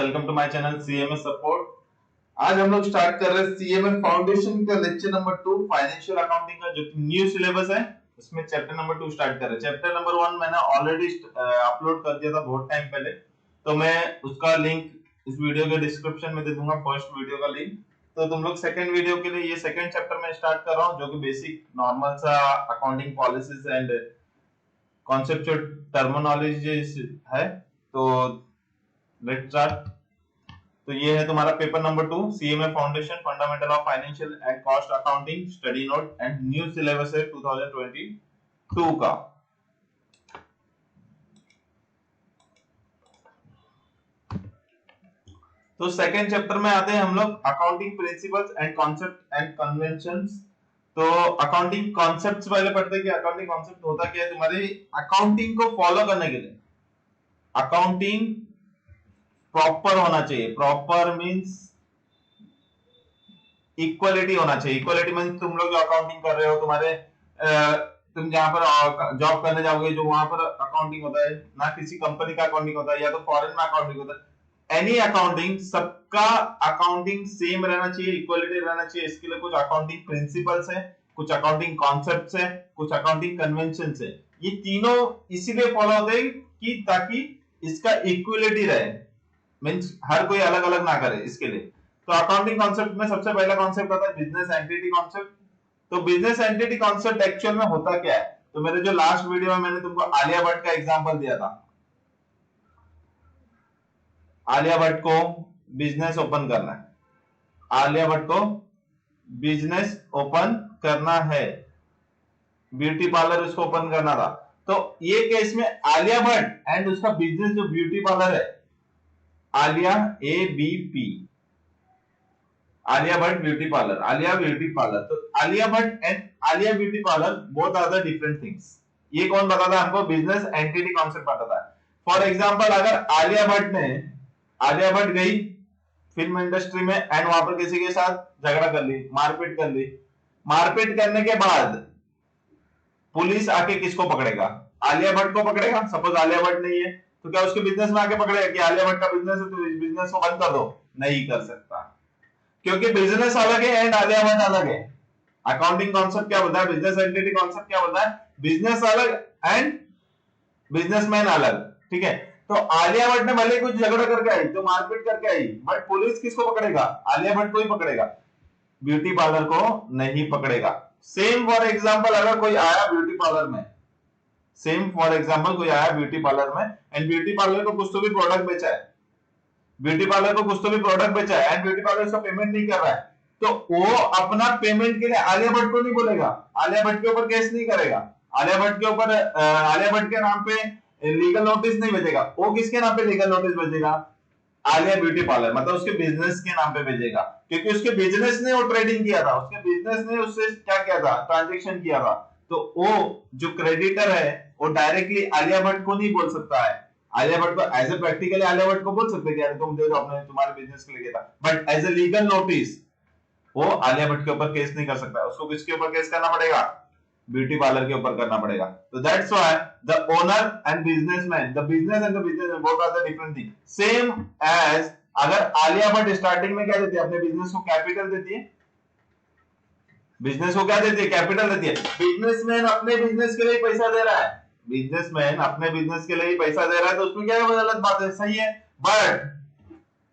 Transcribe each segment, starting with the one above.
Welcome to my channel CMA support. आज हम लोग स्टार्ट कर रहे हैं सीएमए फाउंडेशन का लेक्चर नंबर 2 फाइनेंशियल अकाउंटिंग का जो न्यू सिलेबस है उसमें चैप्टर नंबर 2 स्टार्ट कर रहे हैं। चैप्टर नंबर 1 मैंने ऑलरेडी अपलोड कर दिया था बहुत टाइम पहले, तो मैं उसका लिंक इस वीडियो के डिस्क्रिप्शन में दे दूंगा, फर्स्ट वीडियो का लिंक। तो तुम लोग सेकंड वीडियो के लिए ये सेकंड चैप्टर में स्टार्ट कर रहा हूँ जो कि बेसिक नॉर्मल सा accounting policies and conceptual terminology है। तो लेट्स स्टार्ट। तो ये है तुम्हारा paper number 2 CMA foundation fundamental of financial and cost accounting study note and new syllabus है 2022 का। तो सेकंड चैप्टर में आते हैं हम लोग accounting principles and concept and conventions. तो अकाउंटिंग कॉन्सेप्ट्स पहले पढ़ते हैं कि अकाउंटिंग कॉन्सेप्ट होता क्या है। तुम्हारी अकाउंटिंग को फॉलो करने के लिए अकाउंटिंग प्रॉपर होना चाहिए। प्रॉपर मींस इक्वलिटी होना चाहिए। इक्वलिटी मींस तुम लोग जो अकाउंटिंग कर रहे हो, तुम्हारे तुम जहां पर जॉब करने जाओगे जो वहां पर अकाउंटिंग होता है ना, किसी कंपनी का अकाउंटिंग होता है या तो फॉरेन में अकाउंटिंग होता है। एनी अकाउंटिंग, सबका अकाउंटिंग सेम रहना चाहिए, इक्वलिटी रहना चाहिए। इसके लिए कुछ अकाउंटिंग प्रिंसिपल्स है, कुछ अकाउंटिंग कॉन्सेप्ट्स है, कुछ अकाउंटिंग कन्वेंशंस है। ये तीनों इसीलिए फॉलो होते हैं कि ताकि इसका इक्वलिटी रहे, मींस हर कोई अलग अलग ना करे इसके लिए। तो अकाउंटिंग कॉन्सेप्ट में सबसे पहला कॉन्सेप्ट आता है बिजनेस एंटिटी कॉन्सेप्ट। तो बिजनेस एंटिटी कॉन्सेप्ट एक्चुअल में होता क्या है, तो मेरे जो लास्ट वीडियो में मैंने तुमको आलिया भट्ट का एग्जांपल दिया था। आलिया भट्ट को बिजनेस ओपन करना है, आलिया भट्ट को बिजनेस ओपन करना है, ब्यूटी पार्लर उसको ओपन करना था। तो ये केस में आलिया भट्ट एंड उसका बिजनेस जो ब्यूटी पार्लर है, Alia ABP, Alia Bhatt beauty parlour, Alia beauty parlour. तो Alia Bhatt and Alia beauty parlour both are the different things. ये कौन बताता है हमको? बिजनेस एंटिटी कॉन्सेप्ट बताता है। फॉर एग्जांपल, अगर आलिया भट्ट गई फिल्म इंडस्ट्री में एंड वहां पर किसी के साथ झगड़ा कर ली, मारपीट कर ली, मारपीट करने के बाद पुलिस आके किसको पकड़ेगा? आलिया भट्ट को पकड़ेगा। सपोज आलिया भट्ट नहीं है तो क्या उसके बिजनेस में आके पकड़ेगा कि आलिया भट्ट का बिजनेस है तो इस बिजनेस को बंद कर दो? नहीं कर सकता, क्योंकि बिजनेस अलग है एंड आलिया भट्ट अलग है। अकाउंटिंग कॉन्सेप्ट क्या बोलता है, बिजनेस एंटिटी कॉन्सेप्ट क्या बोलता है? बिजनेस अलग एंड बिजनेसमैन अलग। ठीक है, तो आलिया भट्ट ने भले कुछ झगड़ा करके आई, तो मारपीट करके आई, बट पुलिस किसको पकड़ेगा? आलिया भट्ट को ही पकड़ेगा, ब्यूटी पार्लर को नहीं पकड़ेगा। सेम फॉर एग्जाम्पल, अगर कोई आया ब्यूटी पार्लर में, सेम फॉर एग्जाम्पल कोई आया ब्यूटी पार्लर में एंड ब्यूटी पार्लर को कुछ तो भी प्रोडक्ट बेचा है, ब्यूटी पार्लर को कुछ तो भी प्रोडक्ट बेचा है एंड ब्यूटी पार्लर उसका पेमेंट नहीं कर रहा है, तो वो अपना पेमेंट के लिए आलिया भट्ट को नहीं बोलेगा, आलिया भट्ट के ऊपर केस नहीं करेगा, आलिया भट्ट के ऊपर आलिया भट्ट के नाम पे लीगल नोटिस नहीं भेजेगा। वो किसके नाम पे लीगल नोटिस भेजेगा? आलिया ब्यूटी पार्लर, मतलब उसके बिजनेस के नाम पे भेजेगा, क्योंकि उसके बिजनेस ने वो ट्रेडिंग किया था, उसके बिजनेस ने उससे क्या किया था? ट्रांजेक्शन किया था। तो वो जो क्रेडिटर है वो डायरेक्टली आलिया भट्ट को नहीं बोल सकता है। आलिया भट्ट को as a practically Alia Bhatt को बोल सकते हैं कि तुम दे दो, अपने तुम्हारे बिजनेस के लिए किया था, but as a legal notice वो आलिया भट्ट के ऊपर केस नहीं कर सकता। उसको किसके ऊपर केस करना पड़ेगा? ब्यूटी पार्लर के ऊपर करना पड़ेगा। तो that's why the owner and businessman, the business and the businessman both are the different thing. Same as अगर आलिया भट्ट स्टार्टिंग में क्या देती है? अपने बिजनेस को कैपिटल देती है, बिजनेस को क्या देती है? कैपिटल देती है। बिजनेसमैन अपने बिजनेस के लिए पैसा दे रहा है, बिजनेसमैन अपने बिजनेस के लिए पैसा दे रहा है, तो उसमें क्या गलत बात है? सही है। बट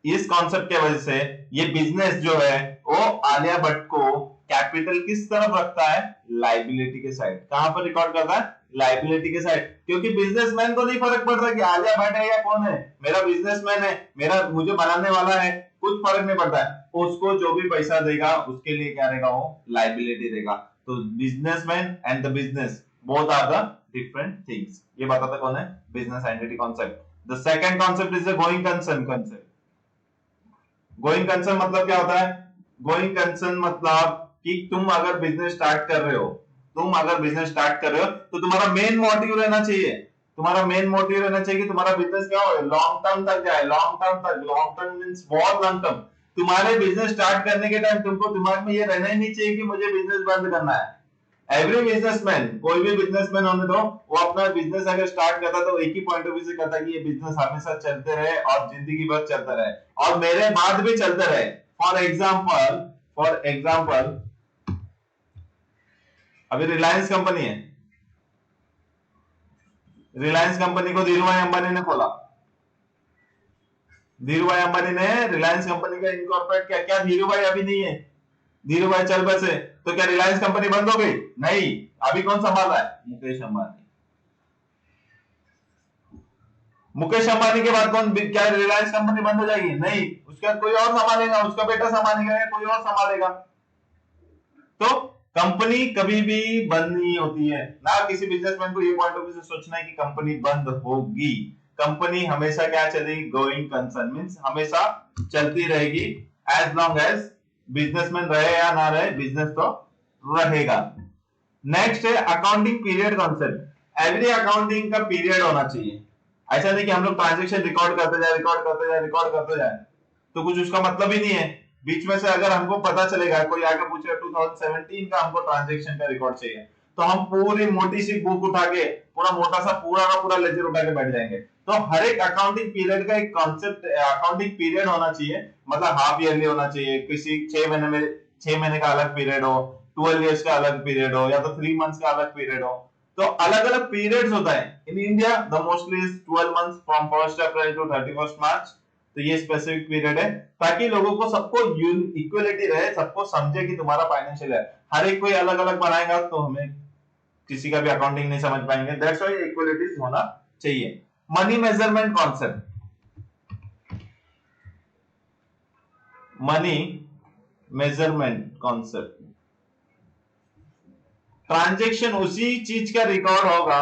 इस कॉन्सेप्ट की वजह से ये बिजनेस जो है वो आलिया भट्ट को कैपिटल किस तरफ रखता है? लाइबिलिटी के साइड। कहां पर रिकॉर्ड करता है? लाइबिलिटी के साइड, क्योंकि बिजनेसमैन को नहीं फर्क पड़ता कि आलिया भट्ट है या कौन है, मेरा बिजनेसमैन है, मेरा मुझे बनाने वाला है, कुछ फर्क नहीं पड़ता है। उसको जो भी पैसा देगा उसके लिए क्या रहेगा? वो लाइबिलिटी देगा। तो businessman and the business both are the different things. ये बताता कौन है? Business entity concept. The second concept is the going concern concept. Going concern मतलब क्या होता है? गोइंग कंसर्न मतलब कि तुम अगर बिजनेस स्टार्ट कर रहे हो, तो तुम्हारा मेन मोटिव रहना चाहिए, कि तुम्हारा बिजनेस क्या हो, लॉन्ग टर्म तक जाए। लॉन्ग टर्म मींस बहुत लॉन्ग टर्म। तुम्हारे बिजनेस स्टार्ट करने के टाइम तुमको दिमाग में ये रहना ही नहीं चाहिए कि मुझे बिजनेस बंद करना है। एवरी बिजनेसमैन, कोई भी बिजनेसमैन होने दो, वो अपना बिजनेस अगर स्टार्ट करता है तो एक ही पॉइंट ऑफ व्यू से करता है कि ये बिजनेस हमेशा चलते रहे और जिंदगी भर चलता रहे और मेरे बाद भी चलते रहे। फॉर एग्जाम्पल अभी रिलायंस कंपनी है, रिलायंस कंपनी को धीरू भाई अंबानी ने खोला, धीरू भाई अंबानी ने रिलायंस कंपनी का इनकॉर्पोरेट किया। क्या धीरू भाई अभी नहीं है, धीरू भाई चल बसे तो क्या रिलायंस कंपनी बंद हो गई? नहीं, अभी कौन संभाल रहा है? मुकेश अंबानी। मुकेश अंबानी के बाद कौन, क्या रिलायंस कंपनी बंद हो जाएगी? नहीं, उसके बाद कोई और संभालेगा, उसका बेटा संभालेगा या कोई और संभालेगा। तो कंपनी कभी भी बंद नहीं होती है ना। किसी बिजनेसमैन को ये पॉइंट ऑफ व्यू से सोचना है कि कंपनी बंद होगी। कंपनी हमेशा क्या चलेगी? गोइंग कंसर्न, मींस हमेशा चलती रहेगी। एज लॉन्ग एज बिजनेसमैन रहे या ना रहे, बिजनेस तो रहेगा। नेक्स्ट है accounting period concept. Every accounting का पीरियड होना चाहिए। ऐसा नहीं कि हम लोग ट्रांजेक्शन रिकॉर्ड करते जाए, रिकॉर्ड करते जाए, रिकॉर्ड करते जाए, तो कुछ उसका मतलब ही नहीं है। बीच में से अगर हमको पता चलेगा, कोई आके पूछेगा 2017 का हमको ट्रांजेक्शन का रिकॉर्ड चाहिए, तो हम पूरी मोटी सी बुक उठा के पूरा मोटा सा पूरा का पूरा लेजर उठा के बैठ जाएंगे। तो हर एक अकाउंटिंग पीरियड का एक कॉन्सेप्ट, अकाउंटिंग पीरियड होना चाहिए, मतलब हाफ ईयरली होना चाहिए। किसी 6 महीने में 6 महीने का अलग पीरियड हो, 12 ईयर्स का अलग पीरियड हो, या तो 3 मंथ्स का अलग पीरियड हो। तो अलग अलग पीरियड्स होता है। In India the mostly is 12 months from 1st April to 31st March. तो ये स्पेसिफिक पीरियड है ताकि लोगों को सबको इक्वलिटी रहे, सबको समझे कि तुम्हारा फाइनेंशियल है। हर एक कोई अलग अलग बनाएगा तो हमें किसी का भी अकाउंटिंग नहीं समझ पाएंगे। दैट्स व्हाई इक्वलिटीज होना चाहिए। Money measurement concept, money measurement concept, transaction उसी चीज का रिकॉर्ड होगा,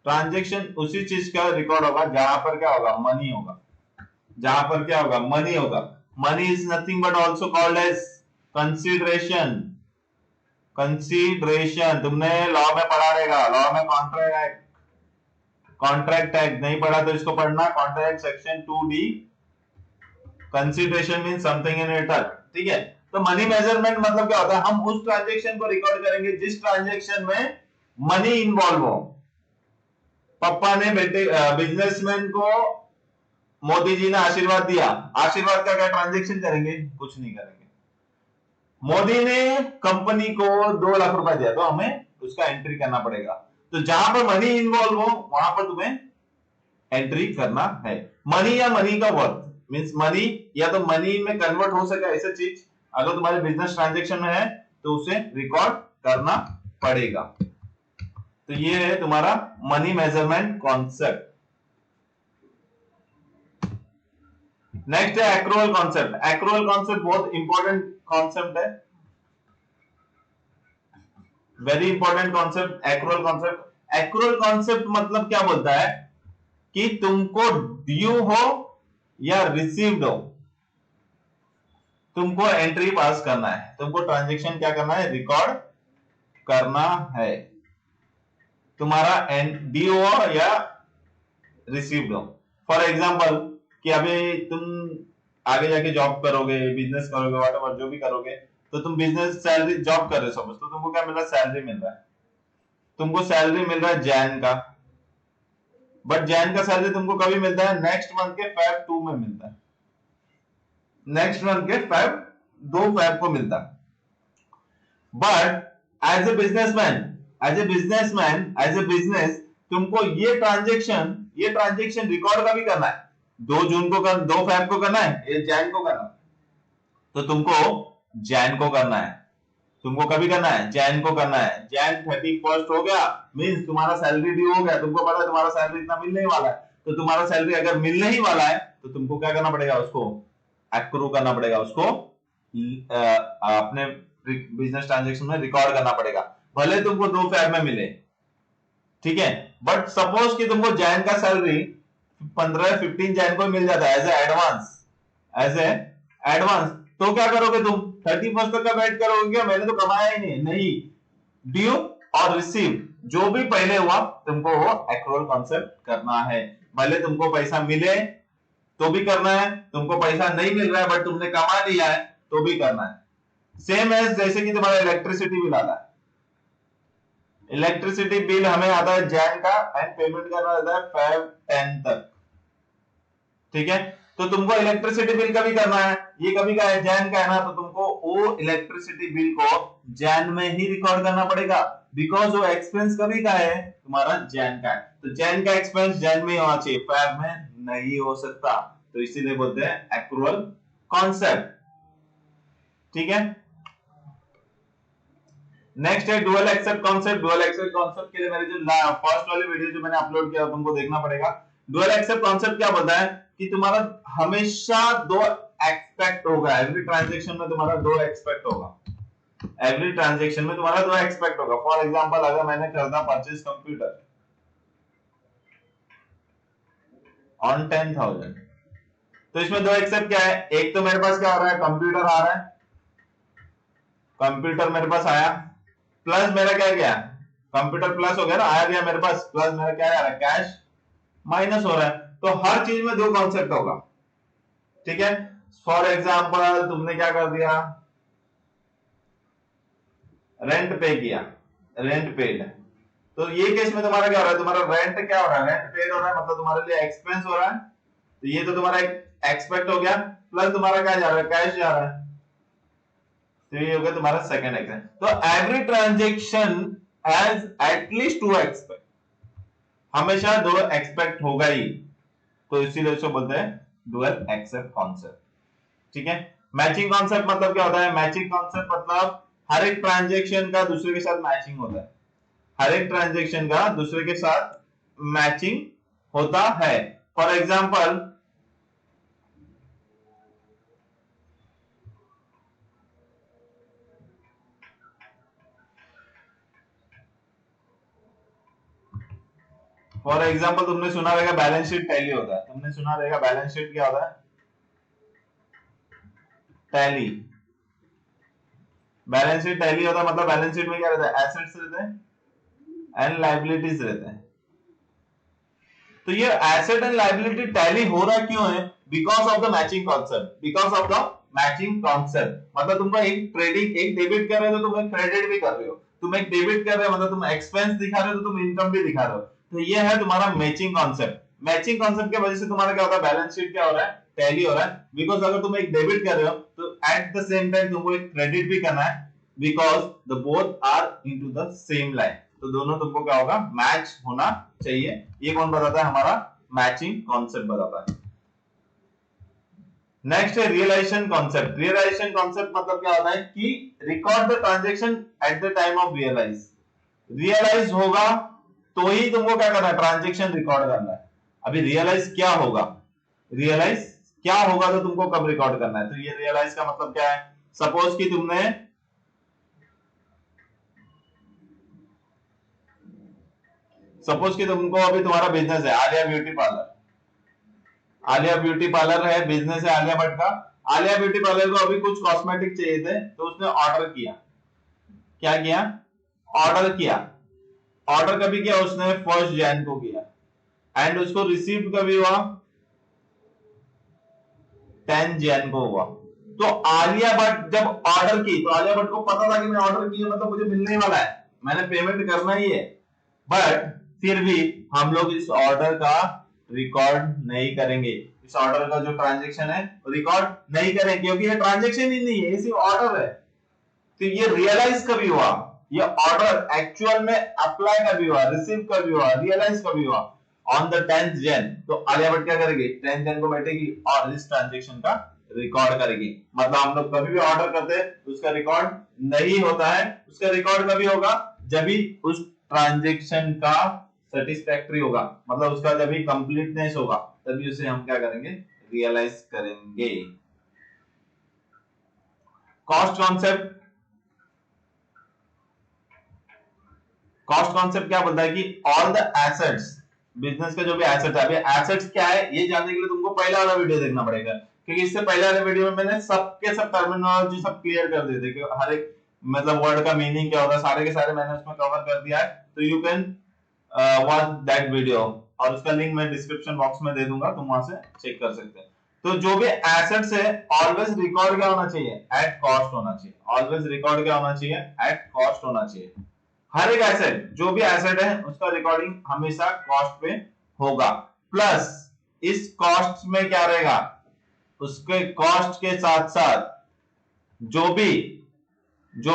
ट्रांजेक्शन उसी चीज का रिकॉर्ड होगा जहां पर क्या होगा? मनी होगा। जहां पर क्या होगा? मनी होगा। Money is nothing but also called as consideration. Consideration तुमने लॉ में पढ़ा रहेगा, लॉ में कॉन्ट्रैक्ट एक्ट नहीं पढ़ा तो इसको पढ़ना, contract section 2D। Consideration mean something in return, ठीक है। तो मनी मेजरमेंट मतलब क्या होता है? हम उस ट्रांजेक्शन को रिकॉर्ड करेंगे जिस ट्रांजेक्शन में मनी इन्वॉल्व हो। पापा ने बेटे बिजनेसमैन को मोदी जी ने आशीर्वाद दिया, आशीर्वाद का क्या ट्रांजेक्शन करेंगे? कुछ नहीं करेंगे। मोदी ने कंपनी को 2 लाख रुपए दिया तो हमें उसका एंट्री करना पड़ेगा। तो जहां पर मनी इन्वॉल्व हो वहां पर तुम्हें एंट्री करना है। मनी या मनी का वर्थ मींस मनी, या तो मनी में कन्वर्ट हो सके ऐसे चीज अगर तुम्हारे बिजनेस ट्रांजेक्शन में है तो उसे रिकॉर्ड करना पड़ेगा। तो ये है तुम्हारा मनी मेजरमेंट कॉन्सेप्ट। नेक्स्ट है एक्रूअल कॉन्सेप्ट। एक्रूअल कॉन्सेप्ट बहुत इंपॉर्टेंट कॉन्सेप्ट है, very important concept. Accrual concept, accrual concept मतलब क्या बोलता है कि तुमको ड्यू हो या रिसीव्ड हो, तुमको एंट्री पास करना है, तुमको ट्रांजेक्शन क्या करना है? रिकॉर्ड करना है। तुम्हारा ड्यू हो या रिसीव्ड हो। फॉर एग्जांपल कि अभी तुम आगे जाके जॉब करोगे, बिजनेस करोगे, व्हाटएवर जो भी करोगे, तो तुम बिजनेस सैलरी जॉब कर रहे हो सपोज, तो तुमको क्या मिल रहा है? सैलरी मिल रहा है। तुमको सैलरी मिल रहा है जैन का, बट जैन का सैलरी तुमको कभी मिलता है? नेक्स्ट मंथ के Feb 2 में मिलता है, नेक्स्ट मंथ के Feb को मिलता है। But as a businessman, as a business तुमको ये ट्रांजेक्शन रिकॉर्ड का भी करना है। 2 जून को 2 Feb को करना है, ये जैन को करना है, तो तुमको जैन को करना है। तुमको कभी करना है? जैन को करना है। जैन 31st हो गया मींस तुम्हारा सैलरी ड्यू हो गया, तुमको पता है तुम्हारा सैलरी इतना मिलने ही वाला है। तो तुम्हारा सैलरी अगर मिलने ही वाला है तो तुमको क्या करना पड़ेगा? उसको एक्रू करना पड़ेगा, उसको अपने बिजनेस ट्रांजेक्शन में रिकॉर्ड करना पड़ेगा, भले तुमको 2 Feb में मिले, ठीक है। बट सपोज कि तुमको जैन का सैलरी 15 जैन को मिल जाता है एज ए एडवांस, तो क्या करोगे तुम? 31st तक का वेट करोगे क्या? मैंने तो कमाया ही नहीं। ड्यू और रिसीव जो भी पहले हुआ तुमको वो एक्रूअल कॉन्सेप्ट करना है। भले तुमको पैसा मिले तो भी करना है, तुमको पैसा नहीं मिल रहा है बट तुमने कमा लिया है तो भी करना है। सेम एज जैसे कि तुम्हारा इलेक्ट्रिसिटी बिल आता है, इलेक्ट्रिसिटी बिल हमें आता है जैन का एंड पेमेंट करना रहता है फेब 10 तक, ठीक है। तो तुमको इलेक्ट्रिसिटी बिल कभी करना है, ये कभी का है जैन का है ना, तो तुमको वो इलेक्ट्रिसिटी बिल को जैन में ही रिकॉर्ड करना पड़ेगा, बिकॉज वो एक्सपेंस कभी का है तुम्हारा जैन का है। तो जैन का एक्सपेंस जैन में ही होना चाहिए, फेब में नहीं हो सकता, तो इसीलिए बोलते हैं एक्रूअल कॉन्सेप्ट, ठीक है। नेक्स्ट है dual aspect concept. Dual aspect concept के लिए मेरी जो फर्स्ट वाली वीडियो जो मैंने अपलोड किया तुमको देखना पड़ेगा। डुअल एक्सेप्ट कॉन्सेप्ट क्या बोलता है कि तुम्हारा हमेशा दो एक्सपेक्ट होगा, एवरी ट्रांजैक्शन में तुम्हारा दो एक्सपेक्ट होगा, एवरी ट्रांजैक्शन में तुम्हारा दो एक्सपेक्ट होगा। फॉर एग्जांपल अगर मैंने खरीदा परचेज कंप्यूटर ऑन 10,000, तो इसमें दो एक्सेप्ट क्या है, एक तो मेरे पास क्या हो रहा है, कंप्यूटर आ रहा है, कंप्यूटर मेरे पास आया, प्लस मेरा क्या गया, कंप्यूटर प्लस हो गया ना, आया गया मेरे पास, प्लस मेरा क्या आ रहा है, कैश माइनस हो रहा है। तो हर चीज में दो कॉन्सेप्ट होगा, ठीक है। फॉर एग्जाम्पल तुमने क्या कर दिया, रेंट पे किया, रेंट पेड, तो ये केस में तुम्हारा क्या हो रहा है, तुम्हारा रेंट क्या हो रहा है, रेंट पेड हो रहा है, मतलब तुम्हारे लिए एक्सपेंस हो रहा है, तो ये तो तुम्हारा एक्सपेक्ट हो गया, प्लस तुम्हारा क्या जा रहा है, कैश जा रहा है, तो ये हो गया तुम्हारा सेकंड एक्सपेंस। तो every transaction has at least to expect, हमेशा दो एक्सपेक्ट होगा ही, तो इसीलिए इसको बोलते हैं डुअल एक्सेप्ट कॉन्सेप्ट, ठीक है। मैचिंग कॉन्सेप्ट मतलब क्या होता है, मैचिंग कॉन्सेप्ट मतलब हर एक ट्रांजेक्शन का दूसरे के साथ मैचिंग होता है, हर एक ट्रांजेक्शन का दूसरे के साथ मैचिंग होता है। फॉर एग्जाम्पल तुमने सुना रहेगा बैलेंस शीट टैली होता है, तुमने सुना रहेगा बैलेंस शीट क्या होता है, टैली। बैलेंस शीट टैली होता है, मतलब बैलेंस शीट में क्या रहता है, एसेट्स रहते हैं एंड लायबिलिटीज रहते हैं। तो ये एसेट एंड लायबिलिटी टैली हो रहा क्यों है, because of the matching concept, because of the matching concept. मतलब तुमको एक ट्रेडिंग, एक डेबिट कर रहे हो तो तुम एक क्रेडिट भी कर रहे हो, तुम एक डेबिट कर रहे हो मतलब तुम एक्सपेंस दिखा रहे हो तो तुम इनकम भी दिखा रहे हो, तो ये है तुम्हारा मैचिंग कॉन्सेप्ट। मैचिंग कॉन्सेप्ट की वजह से तुम्हारा क्या होता है, बैलेंस शीट क्या हो रहा है, टैली हो रहा है, बिकॉज अगर तुम एक डेबिट कर रहे हो तो एट द सेम टाइम तुमको एक क्रेडिट भी करना है, because the both are into the same line, तो दोनों तुमको क्या होगा, मैच होना चाहिए। ये कौन बताता है, हमारा मैचिंग कॉन्सेप्ट बताता है। नेक्स्ट है रियलाइजेशन कॉन्सेप्ट। रियलाइजेशन कॉन्सेप्ट मतलब क्या होता है कि record the transaction at the time of realise, realise होगा तो ही तुमको क्या करना है, ट्रांजैक्शन रिकॉर्ड करना है। अभी रियलाइज क्या होगा, रियलाइज क्या होगा तो तुमको कब रिकॉर्ड करना है, तो ये रियलाइज का मतलब क्या है, सपोज कि तुमने तुमको अभी तुम्हारा बिजनेस है Alia beauty parlour, Alia beauty parlour है, बिजनेस है आलिया भट्ट का। आलिया ब्यूटी पार्लर को अभी कुछ कॉस्मेटिक चाहिए थे, तो उसने ऑर्डर किया, क्या किया, ऑर्डर किया। ऑर्डर कभी किया उसने, 1 जैन को किया, एंड उसको रिसीव कभी हुआ, 10 जैन को हुआ। तो आलिया भट्ट जब ऑर्डर की, तो आलिया भट्ट को पता था कि मैं ऑर्डर किया मतलब मुझे मिलने वाला है, मैंने पेमेंट करना ही है, बट फिर भी हम लोग इस ऑर्डर का रिकॉर्ड नहीं करेंगे, इस ऑर्डर का जो ट्रांजैक्शन है रिकॉर्ड नहीं करेंगे, क्योंकि ये ट्रांजैक्शन ही नहीं है, ये सिर्फ ऑर्डर है। तो ये रियलाइज कभी हुआ, ये ऑर्डर एक्चुअल में अप्लाई कभी हुआ, रिसीव कभी हुआ, रियलाइज कभी हुआ, ऑन द 10th जैन। तो आलिया भट्ट क्या करेगी, 10th जैन को बैठेगी और इस ट्रांजेक्शन का रिकॉर्ड करेगी। मतलब हम लोग कभी भी ऑर्डर करते हैं तो उसका रिकॉर्ड नहीं होता है, उसका रिकॉर्ड कभी होगा जब भी उस ट्रांजेक्शन का सेटिस्फैक्टरी होगा, मतलब उसका जब भी कंप्लीटनेस होगा, तभी उसे हम क्या करेंगे, रियलाइज करेंगे। कॉस्ट कॉन्सेप्ट, कॉस्ट कॉन्सेप्ट क्या बोलता है कि ऑल द एसेट्स, बिजनेस का जो भी एसेट है, अभी एसेट्स क्या है ये जानने के लिए तुमको पहला वाला वीडियो देखना पड़ेगा, क्योंकि इससे पहले वाले वीडियो में मैंने सबके सब टर्मिनोलॉजी सब क्लियर कर दिए थे कि हर एक मतलब वर्ड का मीनिंग क्या होता है, सारे के सारे मैंने उसमें कवर कर दिया है। तो you can watch that video, और उसका लिंक मैं डिस्क्रिप्शन बॉक्स में दे दूंगा, तुम वहां से चेक कर सकते हैं। तो जो भी एसेट्स है ऑलवेज रिकॉर्ड क्या होना चाहिए, एट कॉस्ट होना चाहिए, ऑलवेज रिकॉर्ड क्या होना चाहिए, एट कॉस्ट होना चाहिए। हर एक एसेट, जो भी एसेट है उसका रिकॉर्डिंग हमेशा कॉस्ट पे होगा। प्लस इस कॉस्ट में क्या रहेगा, उसके कॉस्ट के साथ साथ जो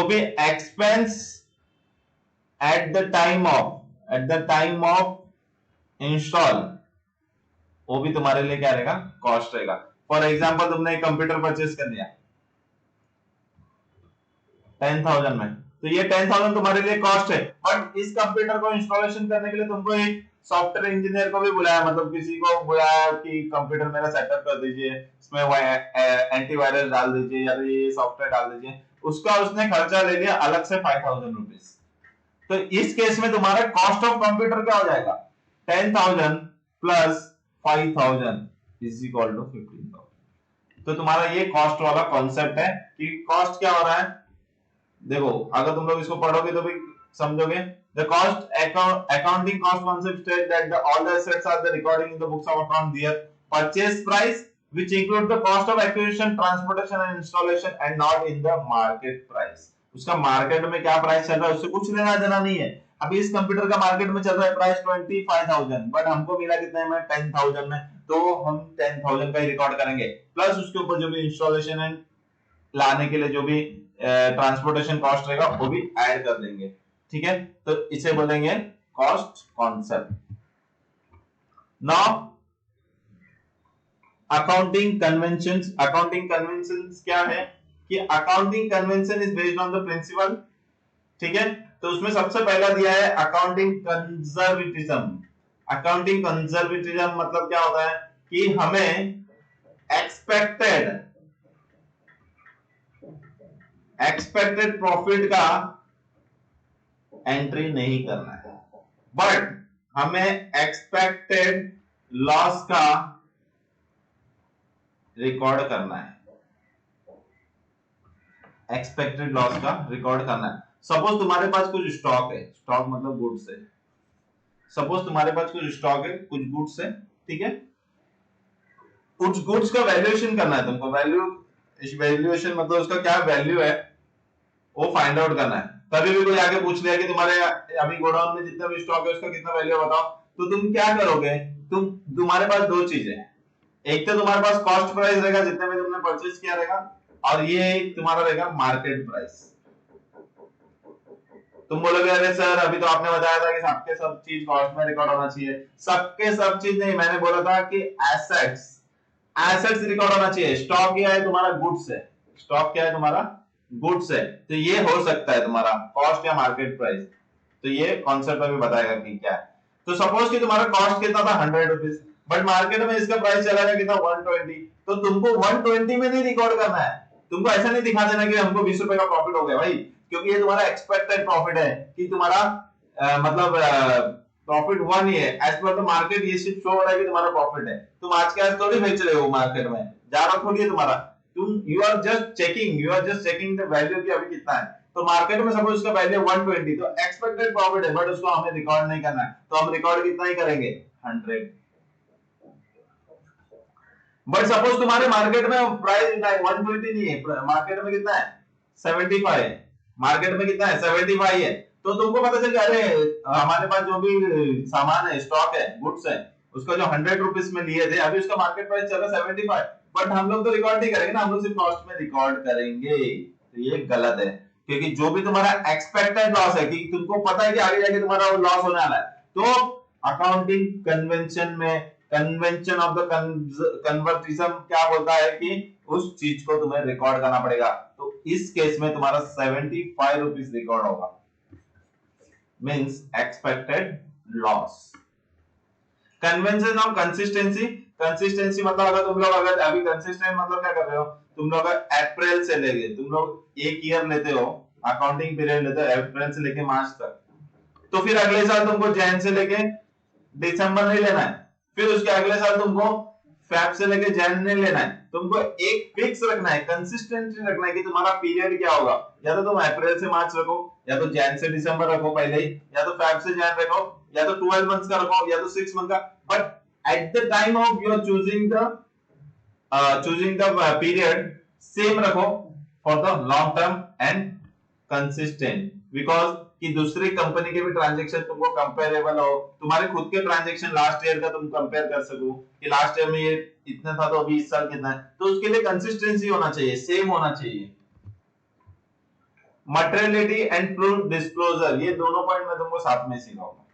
भी expense eight the time of install, वो भी तुम्हारे लिए क्या रहेगा, कॉस्ट रहेगा। फॉर एग्जांपल तुमने एक कंप्यूटर परचेस कर लिया 10,000 में, तो ये 10,000 तुम्हारे लिए कॉस्ट है। बट इस कंप्यूटर को इंस्टॉलेशन करने के लिए तुमको एक सॉफ्टवेयर इंजीनियर को भी बुलाया, मतलब किसी को बुलाया कि कंप्यूटर मेरा सेटअप कर दीजिए, इसमें एंटीवायरस डाल दीजिए या तो ये सॉफ्टवेयर डाल दीजिए, उसका उसने खर्चा ले लिया अलग से 5,000 रुपीज। तो इस केस में तुम्हारा कॉस्ट ऑफ कंप्यूटर क्या हो जाएगा, 10,000 प्लस 5,000 इज इक्वल टू 15,000। तो तुम्हारा ये कॉस्ट वाला कॉन्सेप्ट है कि कॉस्ट क्या हो रहा है। देखो अगर तुम लोग इसको पढ़ोगे तो भी समझोगे। The cost accounting cost concept state that the all the assets are the recording in the books of account their purchase price which include the cost of acquisition, transportation and installation and not in the market price। उसका market में क्या price चल रहा है उससे कुछ लेना देना नहीं है। अभी इस कंप्यूटर का मार्केट में चल रहा है प्राइस 25,000, बट हमको मिला कितने में, 10,000 में, तो हम 10,000 का ही रिकॉर्ड करेंगे। प्लस उसके ऊपर जो भी इंस्टॉलेशन एंड लाने के लिए जो भी ट्रांसपोर्टेशन कॉस्ट रहेगा वो भी ऐड कर देंगे। ठीक है, तो इसे बोलेंगे cost concept. Now accounting conventions. Accounting conventions क्या है कि accounting convention is based on the principle. ठीक है, तो उसमें सबसे पहला दिया है अकाउंटिंग कंजर्वेटिज्म। अकाउंटिंग कंजर्वेटिज्म मतलब क्या होता है कि हमें एक्सपेक्टेड प्रॉफिट का एंट्री नहीं करना है, बट हमें एक्सपेक्टेड लॉस का रिकॉर्ड करना है। एक्सपेक्टेड लॉस का रिकॉर्ड करना है। सपोज तुम्हारे पास कुछ स्टॉक है, स्टॉक मतलब गुड्स है। सपोज तुम्हारे पास कुछ स्टॉक है, कुछ गुड्स है, ठीक है। कुछ गुड्स का वैल्यूएशन करना है तुमको। वैल्यूएशन मतलब उसका क्या वैल्यू है वो फाइंड आउट करना है। कभी भी कोई आके पूछ लिया कि तुम्हारे अभी गोडाउन में जितना भी स्टॉक है उसका कितना वैल्यू बताओ, तो तुम क्या करोगे, तुम्हारे पास दो चीजें हैं। एक तो तुम्हारे पास कॉस्ट प्राइस रहेगा जितने में तुमने परचेज किया रहेगा, और ये तुम्हारा रहेगा मार्केट प्राइस। तुम बोलोगे अरे सर अभी तो आपने बताया था कि सबके सब चीज कॉस्ट में रिकॉर्ड होना चाहिए। सबके सब चीज नहीं, मैंने बोला था कि एसेट्स रिकॉर्ड होना चाहिए। स्टॉक क्या है तुम्हारा, गुड्स है। स्टॉक क्या है तुम्हारा, गुड्स है। तो ये हो सकता है तुम्हारा कॉस्ट या मार्केट प्राइस। तो ये कॉन्सेप्ट अभी बताएगा कि क्या है। तो सपोज कि तुम्हारा कॉस्ट कितना था 100 रुपीज, बट मार्केट में इसका प्राइस चला गया कितना 120, तो तुमको 120 में नहीं रिकॉर्ड करना है। तुमको ऐसा नहीं दिखा देना कि हमको 20 रुपए का प्रॉफिट हो गया भाई, क्योंकि ये तुम्हारा एक्सपेक्टेड प्रॉफिट है कि तुम्हारा मतलब प्रॉफिट हुआ नहीं है। एज पर द मार्केट ये सिर्फ शो हो रहा है कि तुम्हारा प्रॉफिट है। तुम आज के आज थोड़ी बेच रहे हो मार्केट में, ज्यादा थोड़ी है तुम्हारा। तुम you are just checking the value की अभी कितना है। तो मार्केट में सपोज उसका वैल्यू 120, तो एक्सपेक्टेड प्रॉफिट है, बट उसको हमें रिकॉर्ड नहीं करना है, तो हम रिकॉर्ड कितना ही करेंगे 100। बट सपोज तुम्हारे मार्केट में प्राइस 120 नहीं है, मार्केट में कितना है 75 है। मार्केट में कितना है 75 है। तो तुमको पता चल अरे हमारे पास जो भी सामान है, स्टॉक है, गुड्स है, उसका जो 100 रुपीज में लिए थे, अभी उसका मार्केट प्राइस चल रहा 75, बट हम लोग तो रिकॉर्ड नहीं करेंगे ना, हम लोग सिर्फ कॉस्ट में रिकॉर्ड करेंगे। तो ये गलत है, क्योंकि जो भी तुम्हारा एक्सपेक्टेड लॉस है कि तुमको पता है कि आगे जाके तुम्हारा वो लॉस होने वाला है, तो अकाउंटिंग कन्वेंशन में कन्वेंशन ऑफ द कन्वर्टिज्म क्या बोलता है कि उस चीज को तुम्हें रिकॉर्ड करना पड़ेगा। तो इस केस में तुम्हारा 75 रुपीज रिकॉर्ड होगा, means expected loss. Convention of consistency. Consistency मतलब अगर तुम लोग अगर अभी कंसिस्टेंट मतलब क्या कर रहे हो, तुम लोग अप्रैल से लेके तुम लोग एक ईयर लेते हो, अकाउंटिंग पीरियड लेते हो अप्रैल से लेके मार्च तक, तो फिर अगले साल तुमको जैन से लेके दिसंबर नहीं लेना है, फिर उसके अगले साल तुमको फेब से लेके जैन नहीं लेना है। तुमको एक फिक्स रखना है, कंसिस्टेंसी रखना है कि तुम्हारा पीरियड क्या होगा। या तो तुम अप्रैल से मार्च रखो, या तो जैन से दिसंबर रखो पहले ही, या तो फेब से जैन रखो, या तो 12 मंथ्स का रखो, या तो 6 मंथ का। But at the time of you are choosing the period same रखो for the long term and consistent, because कि दूसरी कंपनी के भी ट्रांजेक्शन तुमको कंपेरेबल हो, तुम्हारे खुद के ट्रांजेक्शन लास्ट ईयर का तुम कंपेयर कर सको कि लास्ट ईयर में ये इतना था तो अभी इस साल कितना है, तो उसके लिए कंसिस्टेंसी होना चाहिए, सेम होना चाहिए। मटेरियलिटी एंड फुल डिस्क्लोजर, ये दोनों पॉइंट मैं तुमको साथ में सिखाऊंगा।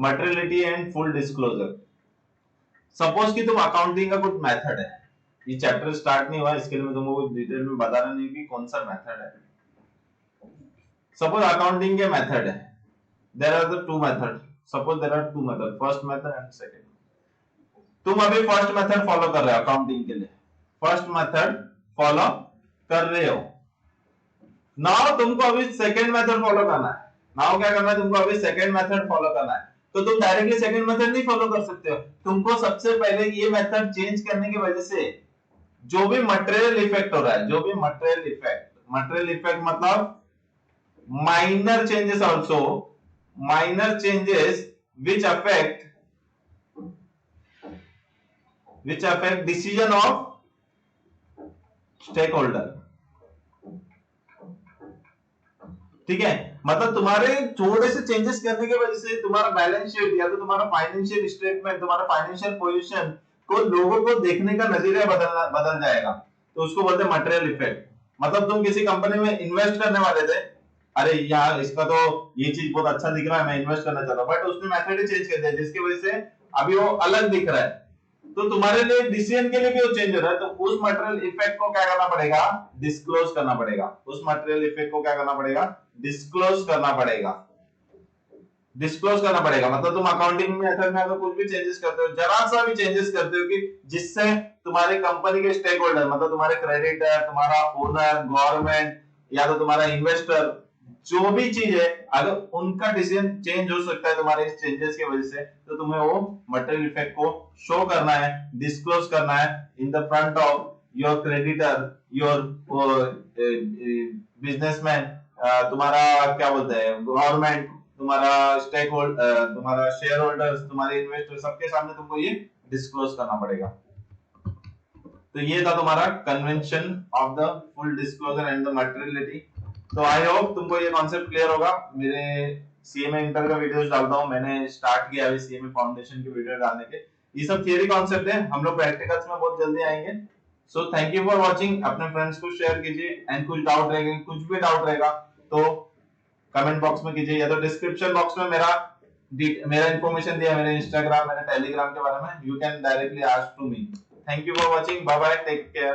Materiality and full disclosure. Suppose कि तुम अकाउंटिंग का कुछ मेथड है, ये चैप्टर स्टार्ट नहीं हुआ, इसके लिए मैं तुमको डिटेल में बता रहा नहीं कि कौन सा मेथड है। सपोज अकाउंटिंग के मेथड है, there are the two method, suppose there are two method, first method and second. तुम अभी फर्स्ट मेथड फॉलो कर रहे हो अकाउंटिंग के लिए, फर्स्ट मेथड फॉलो कर रहे हो। नाउ तुमको अभी सेकंड मेथड फॉलो करना है। नाउ क्या करना है तुमको, अभी सेकंड मेथड फॉलो करना है। तो तुम डायरेक्टली सेकंड मेथड नहीं फॉलो कर सकते हो, तुमको सबसे पहले ये मेथड चेंज करने की वजह से जो भी मटेरियल इफेक्ट हो रहा है, जो भी मटेरियल इफेक्ट मतलब minor changes also, minor changes which affect decision of stakeholder। ठीक है, मतलब तुम्हारे थोड़े से चेंजेस करने की वजह से तुम्हारा बैलेंस शीट या तो तुम्हारा फाइनेंशियल स्टेटमेंट, तुम्हारा फाइनेंशियल पोजीशन को लोगों को देखने का नजरिया बदल जाएगा, तो उसको बोलते हैं मटेरियल इफेक्ट। मतलब तुम किसी कंपनी में इन्वेस्ट करने वाले थे, अरे यार इसका तो ये चीज बहुत अच्छा दिख रहा है, मैं इन्वेस्ट करना चाहता हूं, बट उसने मेथड ही चेंज कर दिया जिसकी वजह से अभी वो अलग दिख रहा है, तो तुम्हारे लिए डिसीजन के लिए भी वो चेंज हो रहा है, तो उस मटेरियल इफेक्ट को क्या करना पड़ेगा, डिस्क्लोज करना पड़ेगा। उस मटेरियल इफेक्ट को क्या करना पड़ेगा, डिस्क्लोज करना पड़ेगा। डिस्क्लोज करना पड़ेगा मतलब तुम अकाउंटिंग मेथड में अगर कुछ भी चेंजेस करते हो, जरा सा भी चेंजेस करते हो कि जिससे तुम्हारे कंपनी के स्टेक होल्डर मतलब तुम्हारे क्रेडिटर, तुम्हारा ओनर, गवर्नमेंट या तो तुम्हारा इन्वेस्टर, जो भी चीज है, अगर उनका डिसीजन चेंज हो सकता है तुम्हारे इस चेंजेस की वजह से, तो तुम्हें वो मटेरियल इफेक्ट को शो करना है, डिस्क्लोज करना है in the front of your creditor, your businessman, तुम्हारा क्या बोलते हैं गवर्नमेंट, तुम्हारा स्टेक होल्डर, तुम्हारा शेयर होल्डर्स, तुम्हारे इन्वेस्टर, सबके सामने तुमको ये डिस्क्लोज करना पड़ेगा। तो ये था तुम्हारा convention of the full disclosure and the materiality. तो आई होप तुमको ये कॉन्सेप्ट क्लियर होगा। मेरे सीएमए इंटर का वीडियोस डालता हूं, मैंने स्टार्ट किया अभी सीएमए फाउंडेशन के वीडियो डालने के। ये सब थियरी कॉन्सेप्ट है, हम लोग प्रैक्टिकल्स में बहुत जल्दी आएंगे। So thank you for watching, अपने फ्रेंड्स को शेयर कीजिए, एंड कुछ डाउट रहेगा, कुछ भी डाउट रहेगा तो कमेंट बॉक्स में कीजिए, या तो डिस्क्रिप्शन बॉक्स में मेरा इंफॉर्मेशन दिया, मेरे इंस्टाग्राम, मेरे टेलीग्राम के बारे में, you can directly ask to me. Thank you for watching, bye bye, take care.